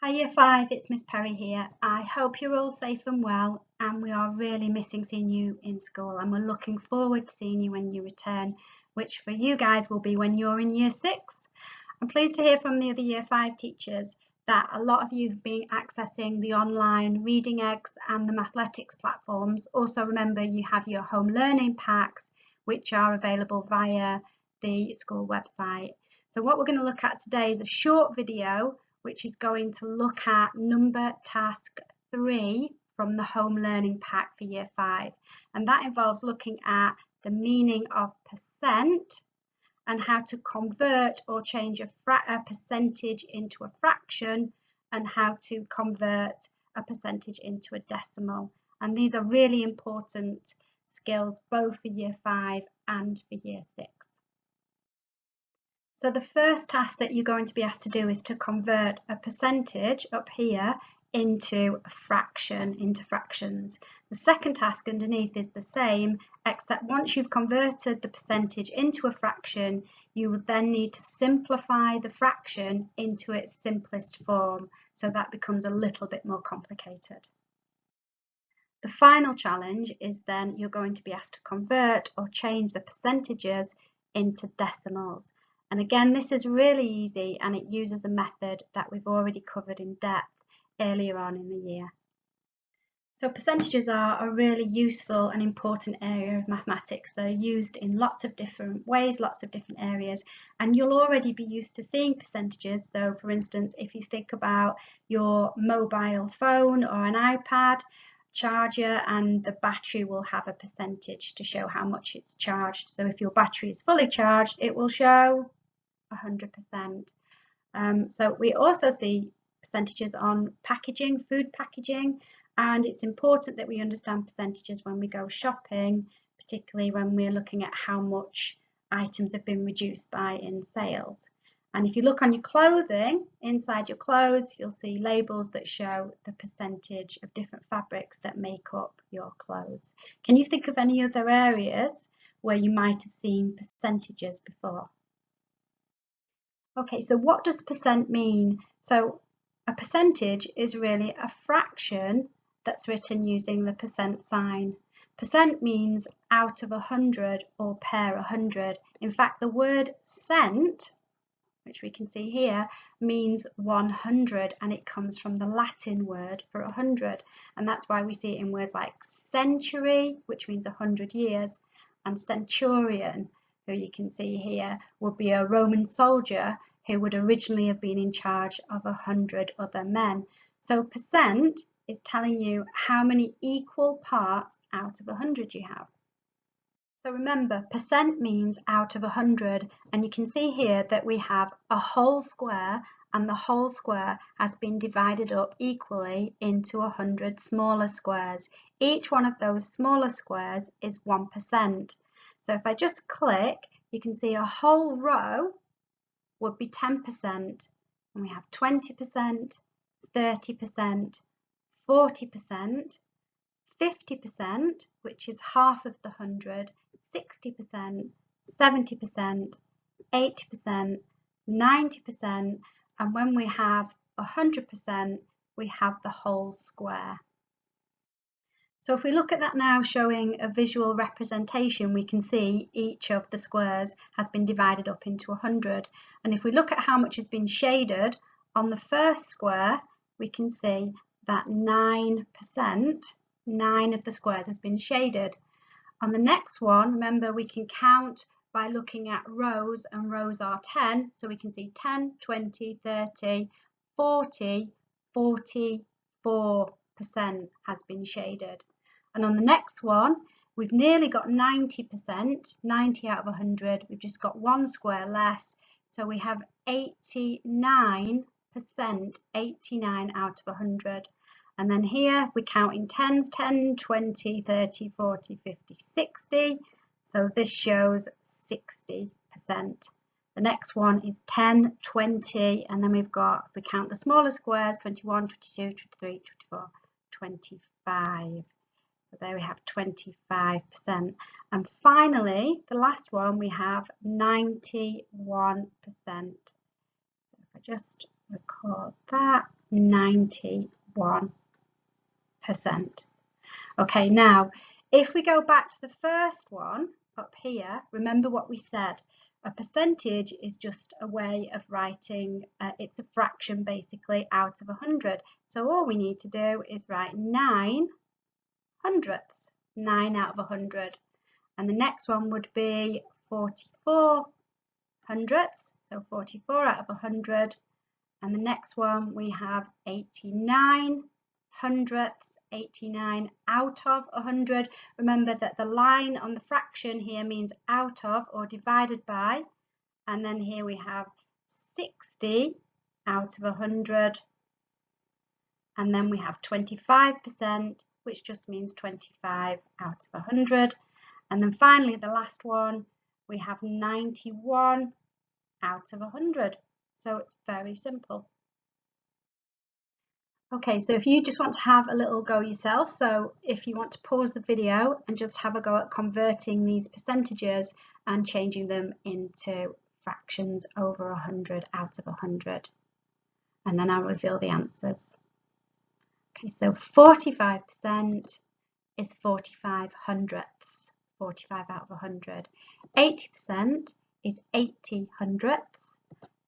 Hi Year 5, it's Miss Perry here. I hope you're all safe and well, and we are really missing seeing you in school, and we're looking forward to seeing you when you return, which for you guys will be when you're in Year 6. I'm pleased to hear from the other Year 5 teachers that a lot of you have been accessing the online Reading Eggs and the Mathletics platforms. Also remember you have your home learning packs which are available via the school website. So what we're going to look at today is a short video which is going to look at number task 3 from the home learning pack for Year 5, and that involves looking at the meaning of percent and how to convert or change a percentage into a fraction, and how to convert a percentage into a decimal. And these are really important skills both for Year 5 and for Year 6. So the first task that you're going to be asked to do is to convert a percentage up here into a fraction, into fractions. The second task underneath is the same, except once you've converted the percentage into a fraction, you would then need to simplify the fraction into its simplest form. So that becomes a little bit more complicated. The final challenge is then you're going to be asked to convert or change the percentages into decimals. And again, this is really easy, and it uses a method that we've already covered in depth earlier on in the year. So percentages are a really useful and important area of mathematics. They're used in lots of different ways, lots of different areas, and you'll already be used to seeing percentages. So for instance, if you think about your mobile phone or an iPad charger, and the battery will have a percentage to show how much it's charged. So if your battery is fully charged, it will show 100%. So we also see percentages on packaging, food packaging, and it's important that we understand percentages when we go shopping, particularly when we're looking at how much items have been reduced by in sales. And if you look on your clothing, inside your clothes, you'll see labels that show the percentage of different fabrics that make up your clothes. Can you think of any other areas where you might have seen percentages before? Okay, so what does percent mean? So a percentage is really a fraction that's written using the percent sign. Percent means out of 100 or per 100. In fact, the word cent, which we can see here, means 100, and it comes from the Latin word for 100. And that's why we see it in words like century, which means 100 years, and centurion, who you can see here, would be a Roman soldier who would originally have been in charge of 100 other men. So percent is telling you how many equal parts out of 100 you have. So remember, percent means out of 100, and you can see here that we have a whole square, and the whole square has been divided up equally into 100 smaller squares. Each one of those smaller squares is 1%. So if I just click, you can see a whole row would be 10%, and we have 20%, 30%, 40%, 50%, which is half of the 100, 60%, 70%, 80%, 90%, and when we have 100%, we have the whole square. So if we look at that now, showing a visual representation, we can see each of the squares has been divided up into 100. And if we look at how much has been shaded on the first square, we can see that 9%, 9 of the squares has been shaded. On the next one, remember, we can count by looking at rows, and rows are 10. So we can see 10, 20, 30, 40, 44% has been shaded. And on the next one, we've nearly got 90%, 90 out of 100. We've just got one square less. So we have 89%, 89 out of 100. And then here we count in tens, 10, 20, 30, 40, 50, 60. So this shows 60%. The next one is 10, 20, and then we've got, if we count the smaller squares, 21, 22, 23, 24, 25. So there we have 25%. And finally, the last one, we have 91%. So if I just record that, 91%. Okay, now if we go back to the first one up here, remember what we said. A percentage is just a way of writing, it's a fraction basically out of 100. So all we need to do is write 9 hundredths, 9 out of 100. And the next one would be 44 hundredths, so 44 out of 100. And the next one we have 89 hundredths, 89 out of 100. Remember that the line on the fraction here means out of or divided by, and then here we have 60 out of 100, and then we have 25%, which just means 25 out of 100, and then finally the last one we have 91 out of 100. So it's very simple. Okay, so if you just want to have a little go yourself, so if you want to pause the video and just have a go at converting these percentages and changing them into fractions over 100 out of 100, and then I'll reveal the answers. Okay, so 45% is 45 hundredths, 45 out of 100. 80% is 80 hundredths.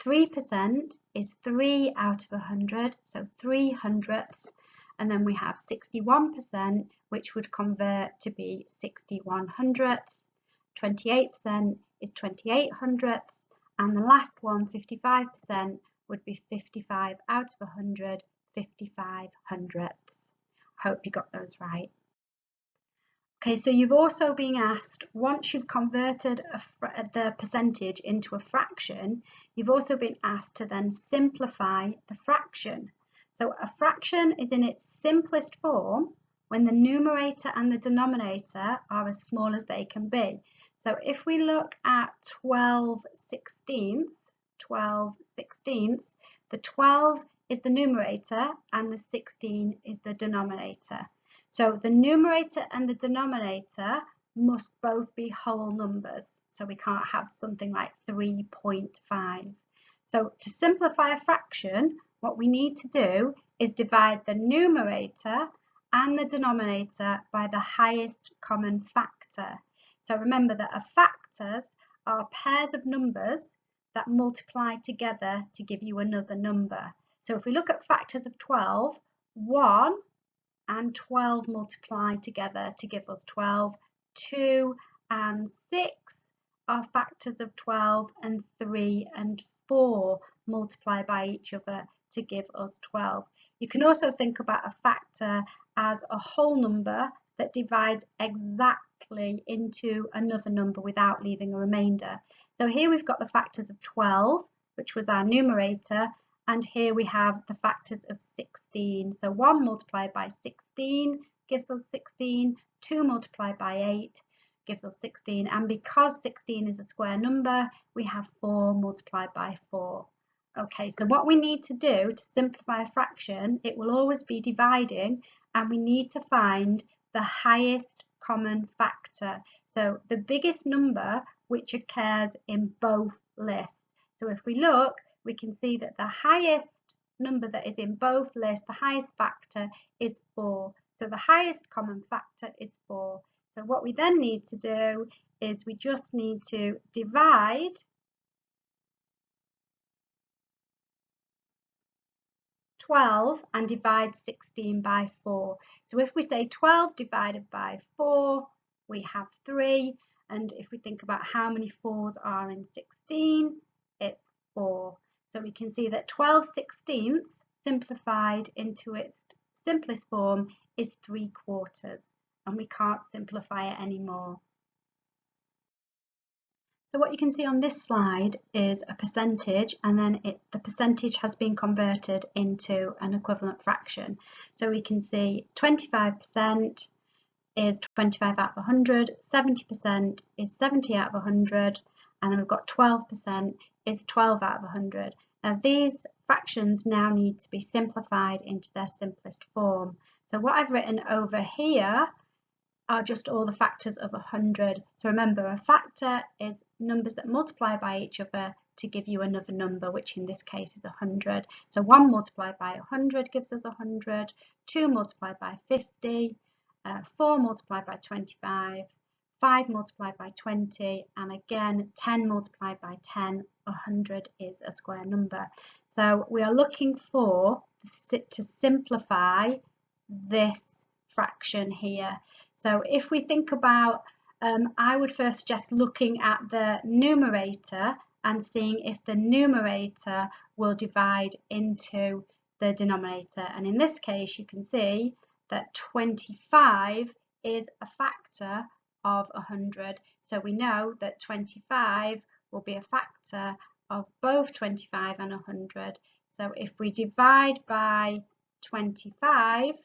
3% is 3 out of 100, so 3 hundredths, and then we have 61%, which would convert to be 61 hundredths. 28% is 28 hundredths, and the last one, 55%, would be 55 out of 100, 55 hundredths. I hope you got those right. Okay, so you've also been asked, once you've converted the percentage into a fraction, you've also been asked to then simplify the fraction. So a fraction is in its simplest form when the numerator and the denominator are as small as they can be. So if we look at 12 sixteenths, the 12 is the numerator and the 16 is the denominator. So the numerator and the denominator must both be whole numbers. So we can't have something like 3.5. So to simplify a fraction, what we need to do is divide the numerator and the denominator by the highest common factor. So remember that factors are pairs of numbers that multiply together to give you another number. So if we look at factors of 12, 1 and 12 multiply together to give us 12. 2 and 6 are factors of 12, and 3 and 4 multiply by each other to give us 12. You can also think about a factor as a whole number that divides exactly into another number without leaving a remainder. So here we've got the factors of 12, which was our numerator, and here we have the factors of 16. So 1 multiplied by 16 gives us 16, 2 multiplied by 8 gives us 16, and because 16 is a square number, we have 4 multiplied by 4. Okay, so what we need to do to simplify a fraction, it will always be dividing, and we need to find the highest common factor. So the biggest number which occurs in both lists. So if we look, we can see that the highest number that is in both lists, the highest factor is 4. So the highest common factor is 4. So what we then need to do is we just need to divide 12 and divide 16 by 4. So if we say 12 divided by 4, we have 3. And if we think about how many 4s are in 16, it's 4. So we can see that 12 sixteenths simplified into its simplest form is 3/4, and we can't simplify it anymore. So what you can see on this slide is a percentage, and then the percentage has been converted into an equivalent fraction. So we can see 25% is 25 out of 100, 70% is 70 out of 100, and then we've got 12% is 12 out of 100. Now these fractions now need to be simplified into their simplest form. So what I've written over here are just all the factors of 100. So remember, a factor is numbers that multiply by each other to give you another number, which in this case is 100. So 1 multiplied by 100 gives us 100, 2 multiplied by 50, 4 multiplied by 25, 5 multiplied by 20, and again 10 multiplied by 10, 100 is a square number. So we are looking for to simplify this fraction here. So if we think about, I would first suggest looking at the numerator and seeing if the numerator will divide into the denominator. And in this case, you can see that 25 is a factor of 100. So we know that 25 will be a factor of both 25 and 100. So if we divide by 25,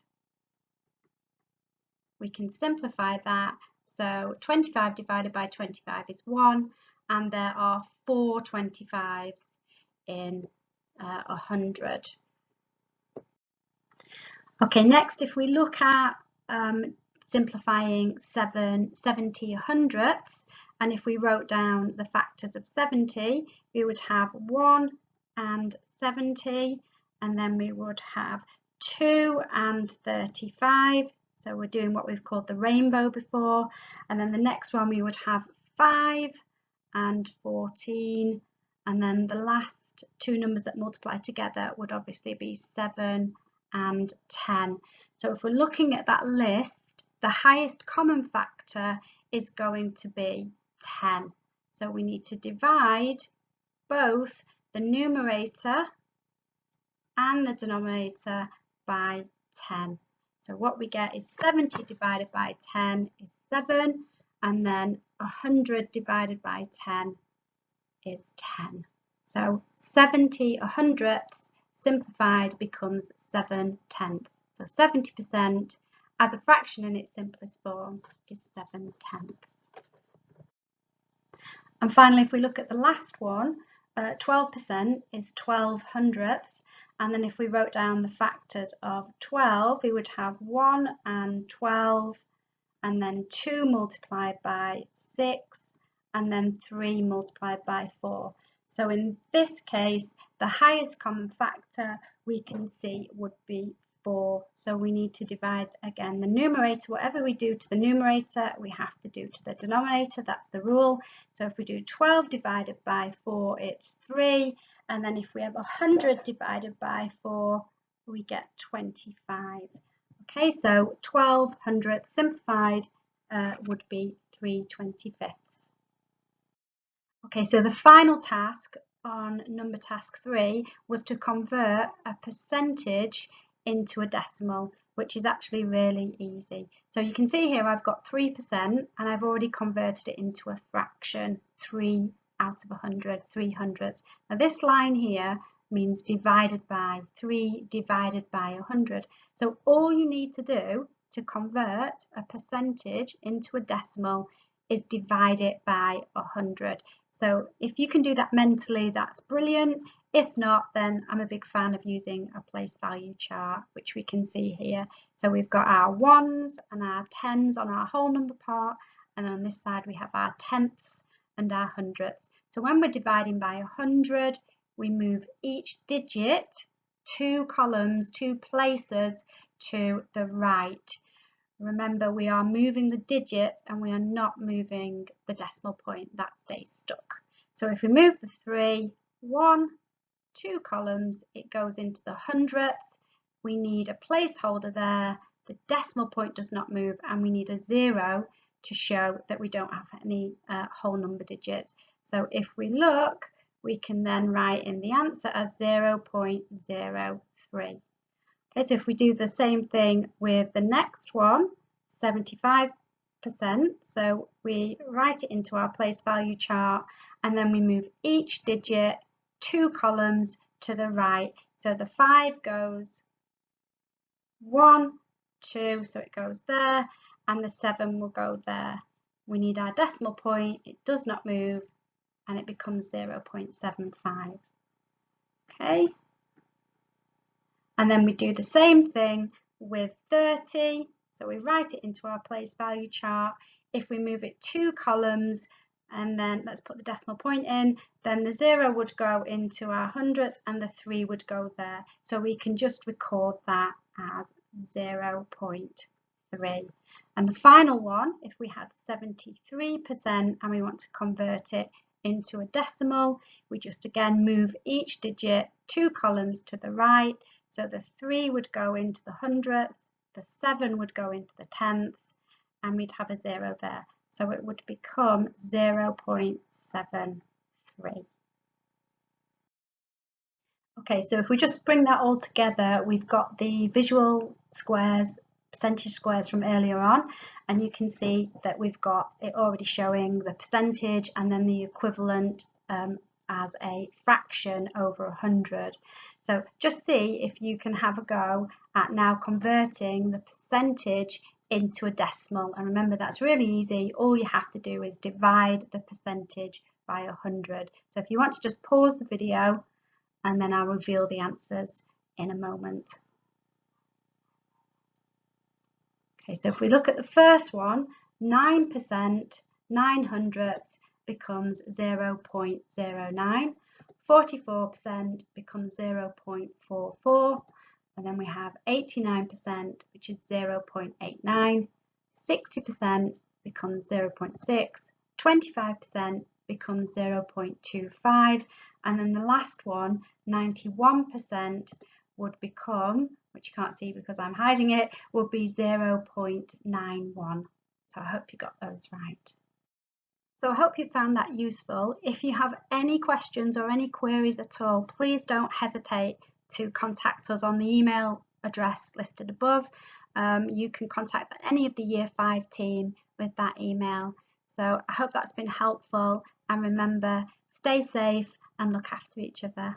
we can simplify that. So 25 divided by 25 is 1, and there are 4 25s in 100. Okay, next if we look at simplifying 70 hundredths, and if we wrote down the factors of 70, we would have 1 and 70, and then we would have 2 and 35. So we're doing what we've called the rainbow before, and then the next one we would have 5 and 14, and then the last two numbers that multiply together would obviously be 7 and 10. So if we're looking at that list, the highest common factor is going to be 10. So we need to divide both the numerator and the denominator by 10. So what we get is 70 divided by 10 is 7, and then 100 divided by 10 is 10. So 70 hundredths simplified becomes 7 tenths. So 70% as a fraction in its simplest form is 7 tenths. And finally, if we look at the last one, 12% is 12 hundredths. And then if we wrote down the factors of 12, we would have 1 and 12, and then 2 multiplied by 6, and then 3 multiplied by 4. So in this case, the highest common factor we can see would be 4. So we need to divide again the numerator. Whatever we do to the numerator, we have to do to the denominator. That's the rule. So if we do 12 divided by 4, it's 3. And then if we have 100 divided by 4, we get 25. Okay, so 12 hundredths simplified would be 3/25. Okay, so the final task on number task 3 was to convert a percentage into a decimal, which is actually really easy. So you can see here I've got 3%, and I've already converted it into a fraction, 3 out of 100, 3 hundredths. Now this line here means divided by, 3 divided by 100. So all you need to do to convert a percentage into a decimal is divide it by 100. So if you can do that mentally, that's brilliant. If not, then I'm a big fan of using a place value chart, which we can see here. So we've got our ones and our tens on our whole number part, and on this side we have our tenths and our hundredths. So when we're dividing by 100, we move each digit 2 columns, 2 places to the right. Remember, we are moving the digits and we are not moving the decimal point. That stays stuck. So if we move the 3, 1, 2 columns, it goes into the hundredths. We need a placeholder there. The decimal point does not move, and we need a 0 to show that we don't have any whole number digits. So if we look, we can then write in the answer as 0.03. Okay, so if we do the same thing with the next one, 75%, so we write it into our place value chart, and then we move each digit 2 columns to the right. So the 5 goes 1, 2, so it goes there, and the 7 will go there. We need our decimal point, it does not move, and it becomes 0.75. Okay. And then we do the same thing with 30. So we write it into our place value chart. If we move it 2 columns, and then let's put the decimal point in, then the 0 would go into our hundredths and the 3 would go there. So we can just record that as 0.3. And the final one, if we had 73% and we want to convert it into a decimal, we just again move each digit 2 columns to the right. So the 3 would go into the hundredths, the 7 would go into the tenths, and we'd have a 0 there. So it would become 0.73. Okay, so if we just bring that all together, we've got the visual squares, percentage squares from earlier on, and you can see that we've got it already showing the percentage and then the equivalent as a fraction over 100. So just see if you can have a go at now converting the percentage into a decimal, and remember that's really easy. All you have to do is divide the percentage by 100. So if you want to just pause the video and then I'll reveal the answers in a moment. Okay, so if we look at the first one, 9%, 9 hundredths becomes 0.09, 44% becomes 0.44, and then we have 89%, which is 0.89, 60% becomes 0.6, 25% becomes 0.25, and then the last one, 91%, would become, which you can't see because I'm hiding it, would be 0.91. So I hope you got those right. So I hope you found that useful. If you have any questions or any queries at all, please don't hesitate to contact us on the email address listed above. You can contact any of the Year 5 team with that email. So I hope that's been helpful, and remember, stay safe and look after each other.